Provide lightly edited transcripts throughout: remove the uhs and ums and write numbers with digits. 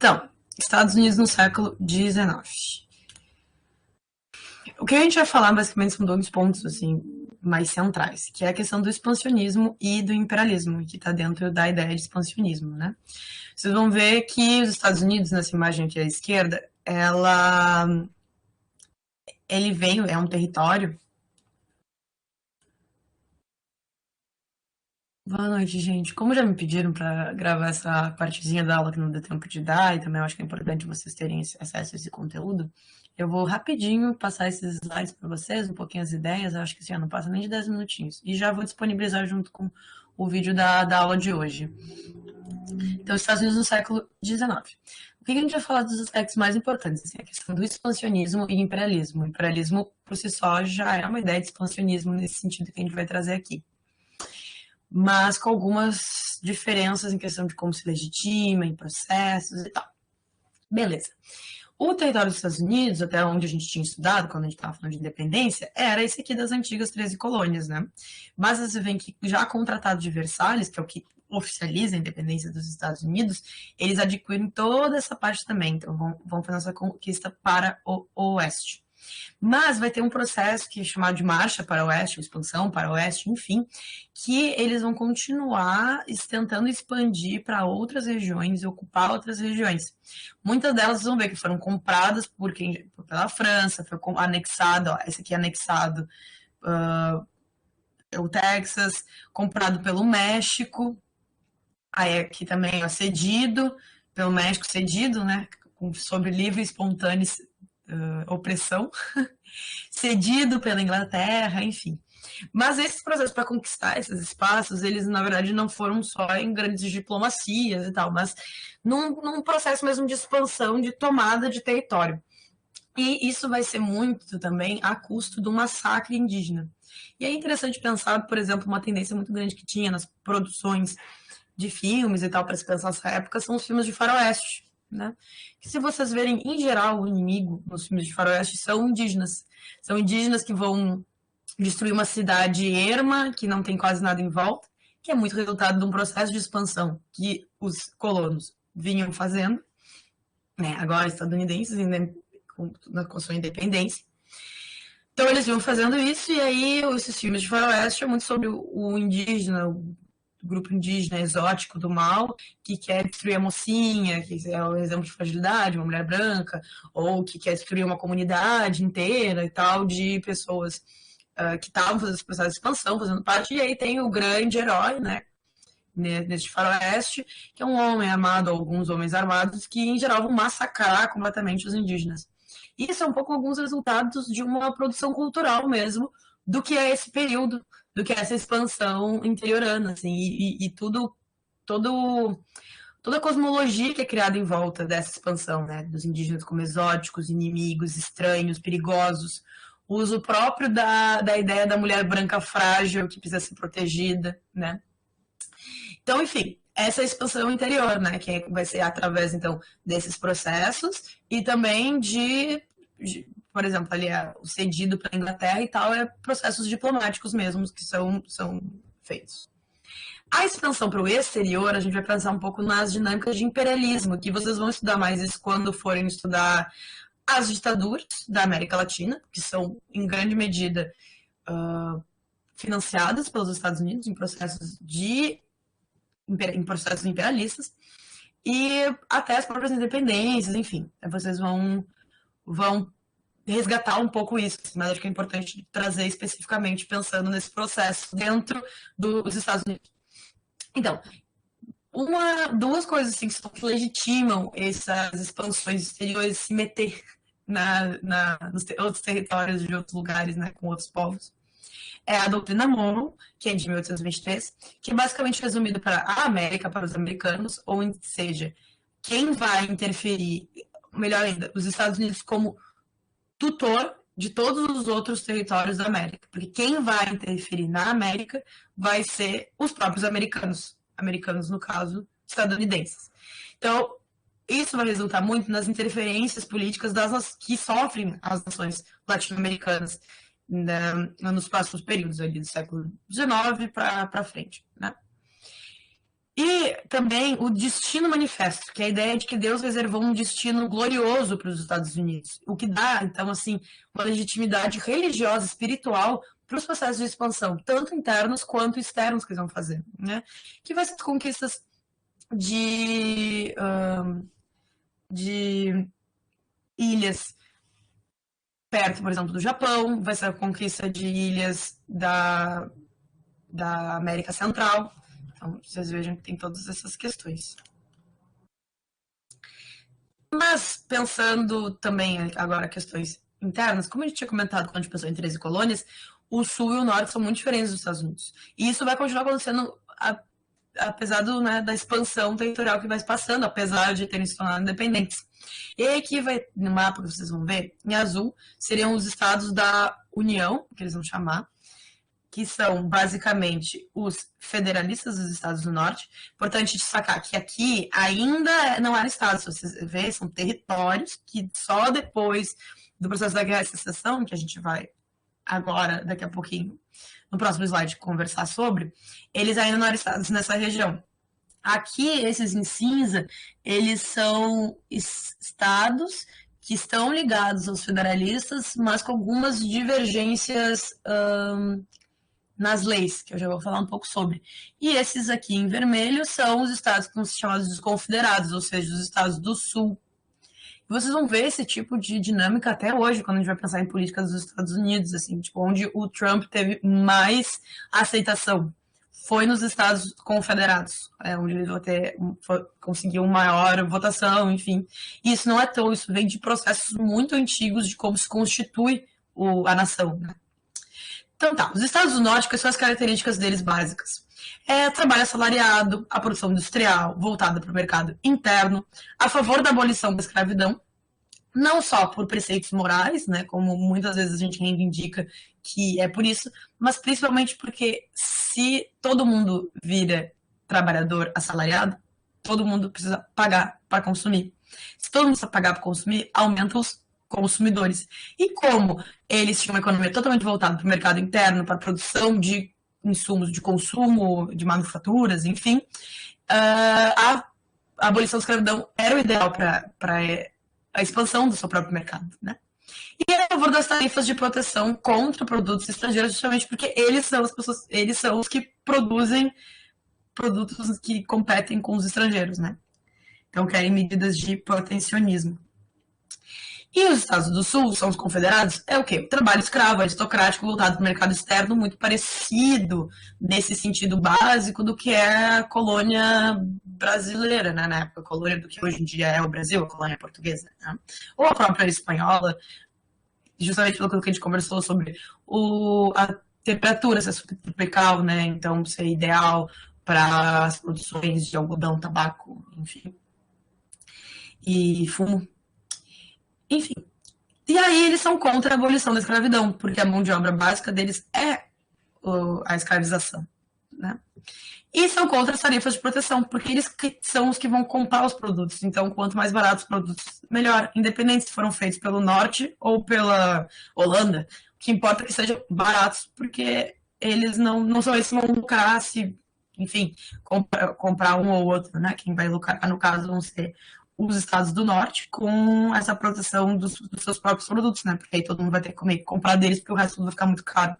Então, Estados Unidos no século XIX. O que a gente vai falar basicamente são dois pontos assim mais centrais, que é a questão do expansionismo e do imperialismo, que está dentro da ideia de expansionismo, né? Vocês vão ver que os Estados Unidos, nessa imagem aqui à esquerda, ele veio, é um território. Boa noite, gente. Como já me pediram para gravar essa partezinha da aula que não deu tempo de dar, e também eu acho que é importante vocês terem acesso a esse conteúdo, eu vou rapidinho passar esses slides para vocês, um pouquinho as ideias, eu acho que assim, não passa nem de 10 minutinhos. E já vou disponibilizar junto com o vídeo da aula de hoje. Então, Estados Unidos no século XIX. O que a gente vai falar dos aspectos mais importantes? Assim, a questão do expansionismo e imperialismo. O imperialismo, por si só, já é uma ideia de expansionismo nesse sentido que a gente vai trazer aqui, mas com algumas diferenças em questão de como se legitima, em processos e tal. Beleza. O território dos Estados Unidos, até onde a gente tinha estudado, quando a gente estava falando de independência, era esse aqui das antigas 13 colônias, né? Mas você vê que já com o Tratado de Versalhes, que é o que oficializa a independência dos Estados Unidos, eles adquirem toda essa parte também. Então, vão fazer essa conquista para o oeste. Mas vai ter um processo que é chamado de marcha para o oeste, expansão para o oeste, enfim, que eles vão continuar tentando expandir para outras regiões e ocupar outras regiões. Muitas delas vocês vão ver que foram compradas pela França, foi anexado, ó, esse aqui é anexado, o Texas, comprado pelo México, aí aqui também, ó, cedido pelo México, cedido, né, sob livre e espontânea opressão, cedido pela Inglaterra, enfim. Mas esses processos para conquistar esses espaços, eles na verdade não foram só em grandes diplomacias e tal, mas num processo mesmo de expansão, de tomada de território. E isso vai ser muito também a custo do massacre indígena. E é interessante pensar, por exemplo, uma tendência muito grande que tinha nas produções de filmes e tal, para se pensar nessa época, são os filmes de faroeste, né? Que se vocês verem, em geral, o inimigo nos filmes de faroeste são indígenas. São indígenas que vão destruir uma cidade erma, que não tem quase nada em volta, que é muito resultado de um processo de expansão que os colonos vinham fazendo, né? Agora estadunidenses, com sua independência. Então eles vinham fazendo isso, e aí esses filmes de faroeste é muito sobre o indígena, o grupo indígena exótico do mal, que quer destruir a mocinha, que é um exemplo de fragilidade, uma mulher branca, ou que quer destruir uma comunidade inteira e tal, de pessoas que estavam fazendo esse processo de expansão, fazendo parte, e aí tem o grande herói, né, neste faroeste, que é um homem armado, alguns homens armados, que em geral vão massacrar completamente os indígenas. Isso é um pouco alguns resultados de uma produção cultural mesmo, do que é esse período, do que é essa expansão interiorana, assim, e toda a cosmologia que é criada em volta dessa expansão, né, dos indígenas como exóticos, inimigos, estranhos, perigosos, o uso próprio da ideia da mulher branca frágil que precisa ser protegida, né. Então, enfim, essa expansão interior, né, que vai ser através, então, desses processos e também por exemplo, ali o cedido para a Inglaterra e tal, é processos diplomáticos mesmos que são feitos. A expansão para o exterior, a gente vai pensar um pouco nas dinâmicas de imperialismo, que vocês vão estudar mais isso quando forem estudar as ditaduras da América Latina, que são, em grande medida, financiadas pelos Estados Unidos em processos imperialistas, e até as próprias independências, enfim. Vocês vão resgatar um pouco isso, mas acho que é importante trazer especificamente pensando nesse processo dentro dos Estados Unidos. Então, duas coisas assim, que legitimam essas expansões exteriores se meter nos outros territórios de outros lugares, né, com outros povos. É a doutrina Monroe, que é de 1823, que é basicamente resumido para a América, para os americanos, ou seja, quem vai interferir, melhor ainda, os Estados Unidos como tutor de todos os outros territórios da América, porque quem vai interferir na América vai ser os próprios americanos, no caso, estadunidenses. Então, isso vai resultar muito nas interferências políticas que sofrem as nações latino-americanas nos próximos períodos ali do século XIX para frente, né? E também o destino manifesto, que é a ideia de que Deus reservou um destino glorioso para os Estados Unidos, o que dá, então, assim, uma legitimidade religiosa, espiritual para os processos de expansão, tanto internos quanto externos que eles vão fazer, né? Que vai ser as conquistas de ilhas perto, por exemplo, do Japão, vai ser a conquista de ilhas da América Central. Então, vocês vejam que tem todas essas questões. Mas, pensando também agora questões internas, como a gente tinha comentado quando a gente pensou em 13 colônias, o Sul e o Norte são muito diferentes dos Estados Unidos. E isso vai continuar acontecendo apesar da expansão territorial que vai se passando, apesar de terem se tornado independentes. E aí aqui vai, no mapa que vocês vão ver, em azul, seriam os estados da União, que eles vão chamar, que são basicamente os federalistas dos estados do norte. Importante destacar que aqui ainda não eram estados, vocês veem, são territórios que só depois do processo da Guerra de Secessão, que a gente vai agora, daqui a pouquinho, no próximo slide, conversar sobre, eles ainda não eram estados nessa região. Aqui, esses em cinza, eles são estados que estão ligados aos federalistas, mas com algumas divergências nas leis, que eu já vou falar um pouco sobre. E esses aqui em vermelho são os estados que são chamados de confederados, ou seja, os estados do sul. E vocês vão ver esse tipo de dinâmica até hoje, quando a gente vai pensar em política dos Estados Unidos, assim, tipo, onde o Trump teve mais aceitação. Foi nos estados confederados, onde ele conseguiu maior votação, enfim. E isso não é tão, isso vem de processos muito antigos de como se constitui a nação, né? Então tá, os estados do norte, quais são as características deles básicas? Trabalho assalariado, a produção industrial voltada para o mercado interno, a favor da abolição da escravidão, não só por preceitos morais, né, como muitas vezes a gente reivindica que é por isso, mas principalmente porque se todo mundo vira trabalhador assalariado, todo mundo precisa pagar para consumir. Se todo mundo precisa pagar para consumir, aumenta os consumidores. E como eles tinham uma economia totalmente voltada para o mercado interno, para a produção de insumos de consumo, de manufaturas, enfim, a abolição da escravidão era o ideal para a expansão do seu próprio mercado, né? E é a favor das tarifas de proteção contra produtos estrangeiros, justamente porque eles são os que produzem produtos que competem com os estrangeiros, né? Então querem medidas de protecionismo. E os Estados do Sul, são os confederados, é o quê? Trabalho escravo, aristocrático, voltado para o mercado externo, muito parecido, nesse sentido básico, do que é a colônia brasileira, né? Na época, a colônia do que hoje em dia é o Brasil, a colônia portuguesa, né? Ou a própria espanhola, justamente pelo que a gente conversou sobre a temperatura ser subtropical, né? Então, ser ideal para as produções de algodão, tabaco, enfim, e fumo. Enfim. E aí eles são contra a abolição da escravidão, porque a mão de obra básica deles é a escravização, né? E são contra as tarifas de proteção, porque eles são os que vão comprar os produtos. Então, quanto mais baratos os produtos, melhor. Independente se foram feitos pelo Norte ou pela Holanda, o que importa é que sejam baratos, porque eles não são esses que vão lucrar se, enfim, comprar um ou outro, né? Quem vai lucrar, no caso, vão ser os estados do norte com essa proteção dos seus próprios produtos, né? Porque aí todo mundo vai ter que comprar deles, porque o resto tudo vai ficar muito caro.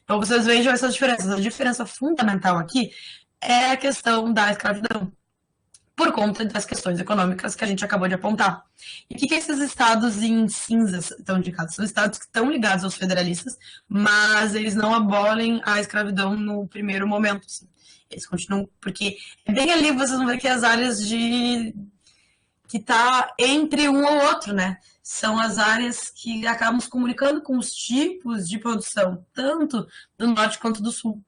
Então vocês vejam essas diferenças. A diferença fundamental aqui é a questão da escravidão, por conta das questões econômicas que a gente acabou de apontar. E o que esses estados em cinzas estão indicados? São estados que estão ligados aos federalistas, mas eles não abolem a escravidão no primeiro momento. Assim. Eles continuam, porque bem ali vocês vão ver que as áreas que está entre um ou outro, né? São as áreas que acabam se comunicando com os tipos de produção, tanto do norte quanto do sul.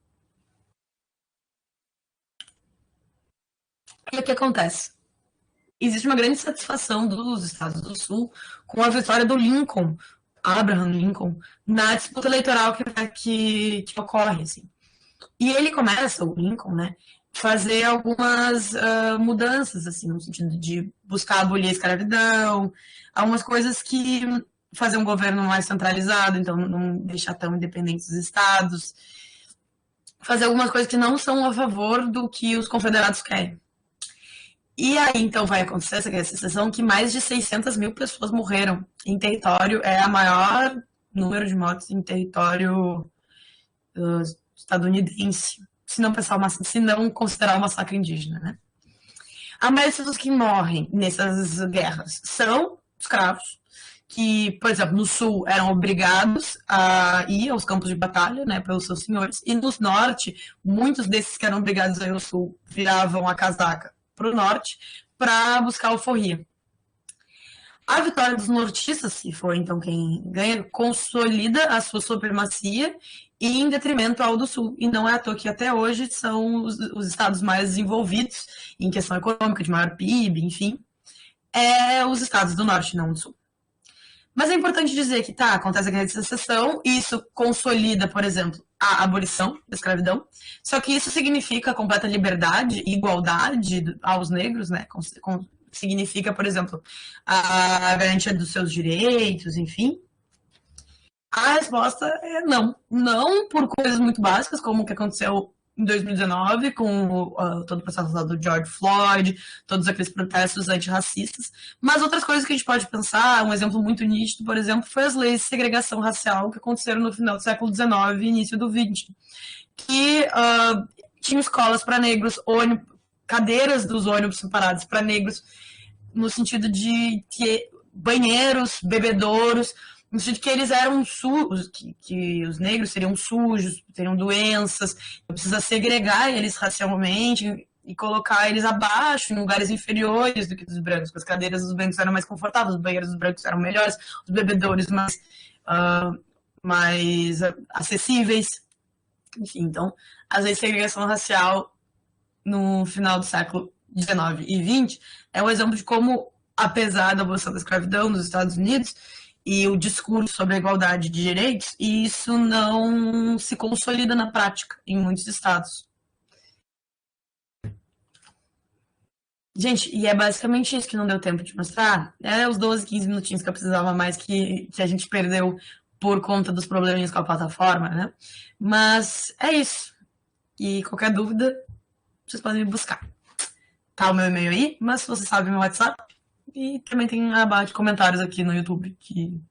E o que acontece? Existe uma grande satisfação dos Estados do Sul com a vitória do Lincoln, Abraham Lincoln, na disputa eleitoral que ocorre. Assim. E ele começa, o Lincoln, né, fazer algumas mudanças, assim, no sentido de buscar abolir a escravidão, algumas coisas que fazer um governo mais centralizado, então não deixar tão independentes os estados, fazer algumas coisas que não são a favor do que os confederados querem. E aí, então, vai acontecer essa secessão que mais de 600 mil pessoas morreram em território, é a maior número de mortes em território estadunidense, se não considerar o massacre indígena, né? A maioria das pessoas que morrem nessas guerras são escravos, que, por exemplo, no sul eram obrigados a ir aos campos de batalha, né, pelos seus senhores, e no norte, muitos desses que eram obrigados a ir ao sul viravam a casaca para o norte para buscar alforria. A vitória dos nortistas, que foi então quem ganha, consolida a sua supremacia e em detrimento ao do sul. E não é à toa que até hoje são os estados mais desenvolvidos em questão econômica, de maior PIB, enfim, os estados do norte, não do sul. Mas é importante dizer que, acontece a guerra de secessão, e isso consolida, por exemplo, a abolição da escravidão, só que isso significa completa liberdade e igualdade aos negros, né? Significa, por exemplo, a garantia dos seus direitos, enfim. A resposta é não. Não por coisas muito básicas, como o que aconteceu em 2019, com todo o processo lá do George Floyd, todos aqueles protestos antirracistas, mas outras coisas que a gente pode pensar, um exemplo muito nítido, por exemplo, foi as leis de segregação racial que aconteceram no final do século XIX e início do XX, que tinham escolas para negros, cadeiras dos ônibus separadas para negros, no sentido de que banheiros, bebedouros, no sentido que eles eram sujos, que os negros seriam sujos, teriam doenças, precisa segregar eles racialmente e colocar eles abaixo, em lugares inferiores do que dos brancos. As cadeiras dos brancos eram mais confortáveis, os banheiros dos brancos eram melhores, os bebedouros mais acessíveis. Enfim, então, as leis de segregação racial no final do século XIX e XX é um exemplo de como, apesar da abolição da escravidão nos Estados Unidos e o discurso sobre a igualdade de direitos, isso não se consolida na prática em muitos estados. Gente, e é basicamente isso que não deu tempo de mostrar. É os 12, 15 minutinhos que eu precisava mais que a gente perdeu por conta dos probleminhas com a plataforma, né? Mas é isso. E qualquer dúvida, vocês podem me buscar. Tá o meu e-mail aí, mas você sabe meu WhatsApp. E também tem a barra de comentários aqui no YouTube, que